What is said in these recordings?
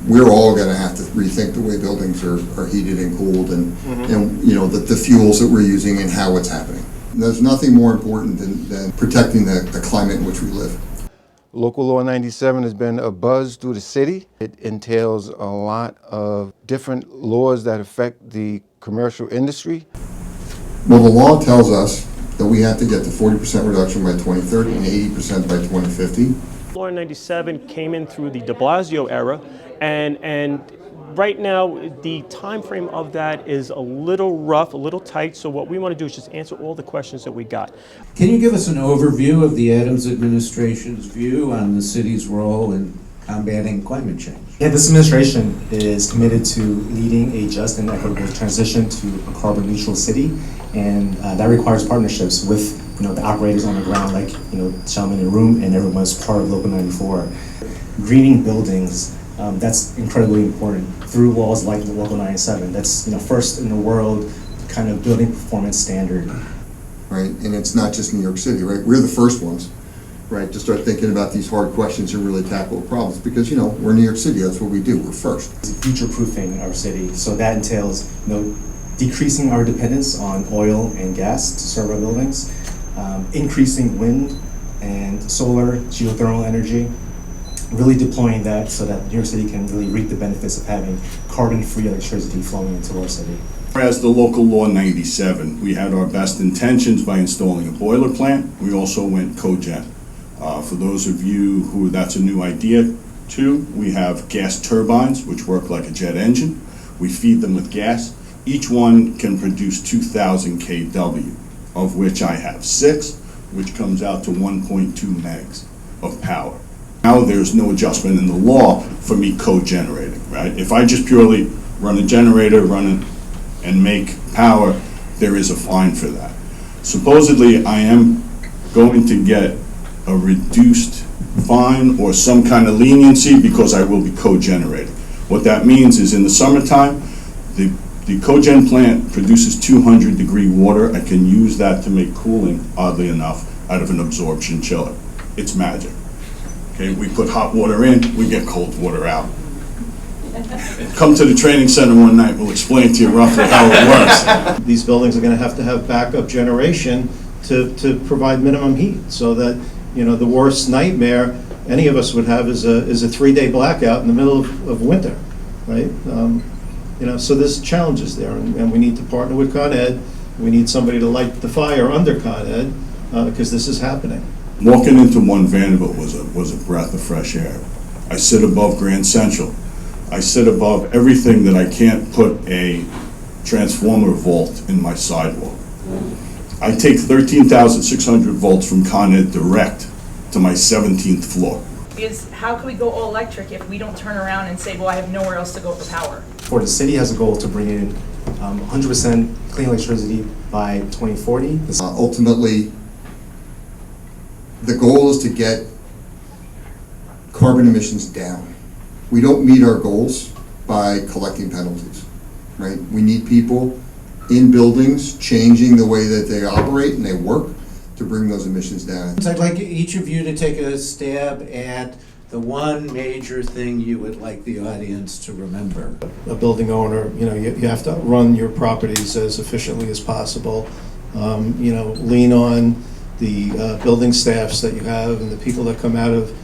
we're all going to have to rethink the way buildings are heated and cooled, and you know, the fuels that we're using and how it's happening. And there's nothing more important than protecting the climate in which we live. Local Law 97 has been a buzz through the city. It entails a lot of different laws that affect the commercial industry. Well, the law tells us that we have to get to 40% reduction by 2030 and 80% by 2050. Law 97 came in through the de Blasio era, and right now the time frame of that is a little rough, a little tight, so what we want to do is just answer all the questions that we got. Can you give us an overview of the Adams administration's view on the city's role in combating climate change? Yeah, this administration is committed to leading a just and equitable transition to a carbon neutral city, and that requires partnerships with the operators on the ground, like the gentleman in the room, and everyone's part of Local 94. Greening buildings, that's incredibly important through laws like Local 97. That's first in the world kind of building performance standard. Right, and it's not just New York City, right? We're the first ones, right, to start thinking about these hard questions and really tackle problems, because we're New York City. That's what we do. We're first. Future-proofing our city, so that entails decreasing our dependence on oil and gas to serve our buildings, increasing wind and solar, geothermal energy, really deploying that so that New York City can really reap the benefits of having carbon-free electricity flowing into our city. As the Local Law 97, we had our best intentions by installing a boiler plant. We also went cogen. For those of you who that's a new idea to, we have gas turbines, which work like a jet engine. We feed them with gas. Each one can produce 2,000 kW, of which I have 6, which comes out to 1.2 megs of power. Now there's no adjustment in the law for me co-generating, right? If I just purely run a generator, and make power, there is a fine for that. Supposedly, I am going to get a reduced fine or some kind of leniency because I will be co-generating. What that means is in the summertime, the cogen plant produces 200-degree water. I can use that to make cooling, oddly enough, out of an absorption chiller. It's magic. Okay, we put hot water in, we get cold water out. Come to the training center one night, we'll explain to you roughly how it works. These buildings are going to have backup generation to provide minimum heat, so that the worst nightmare any of us would have is a 3-day blackout in the middle of winter, right? So there's challenges there, and we need to partner with Con Ed. We need somebody to light the fire under Con Ed because this is happening. Walking into One Vanderbilt was a breath of fresh air. I sit above Grand Central. I sit above everything that I can't put a transformer volt in my sidewalk. I take 13,600 volts from Con Ed direct to my 17th floor. Because how can we go all electric if we don't turn around and say, well, I have nowhere else to go for power? For the city has a goal to bring in 100% clean electricity by 2040. Ultimately, the goal is to get carbon emissions down. We don't meet our goals by collecting penalties, right? We need people in buildings changing the way that they operate and they work to bring those emissions down. I'd like each of you to take a stab at the one major thing you would like the audience to remember. A building owner, you have to run your properties as efficiently as possible. Lean on the building staffs that you have and the people that come out of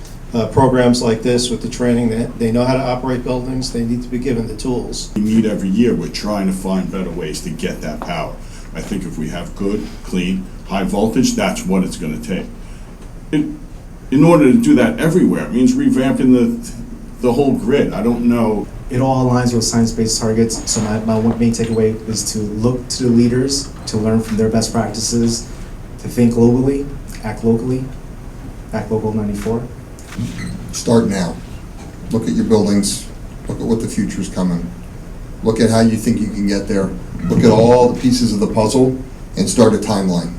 programs like this with the training. They know how to operate buildings. They need to be given the tools. We meet every year. We're trying to find better ways to get that power. I think if we have good, clean, high voltage, that's what it's going to take. In order to do that everywhere, it means revamping the whole grid. I don't know. It all aligns with science-based targets, so my main takeaway is to look to the leaders, to learn from their best practices, to think globally, act locally, act Local 94. Start now. Look at your buildings. Look at what the future is coming. Look at how you think you can get there. Look at all the pieces of the puzzle and start a timeline.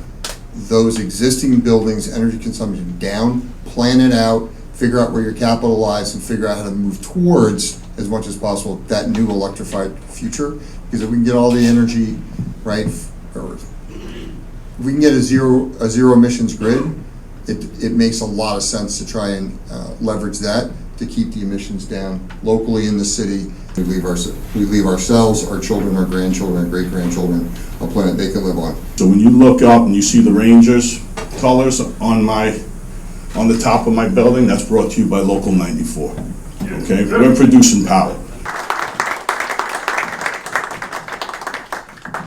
Those existing buildings, energy consumption down, plan it out, figure out where your capital lies, and figure out how to move towards, as much as possible, that new electrified future. Because if we can get all the energy, right, or if we can get a zero emissions grid, it makes a lot of sense to try and leverage that to keep the emissions down locally in the city. We leave ourselves, our children, our grandchildren, our great-grandchildren, a planet they can live on. So when you look up and you see the Rangers colors on the top of my building, that's brought to you by Local 94. Okay, we're producing power.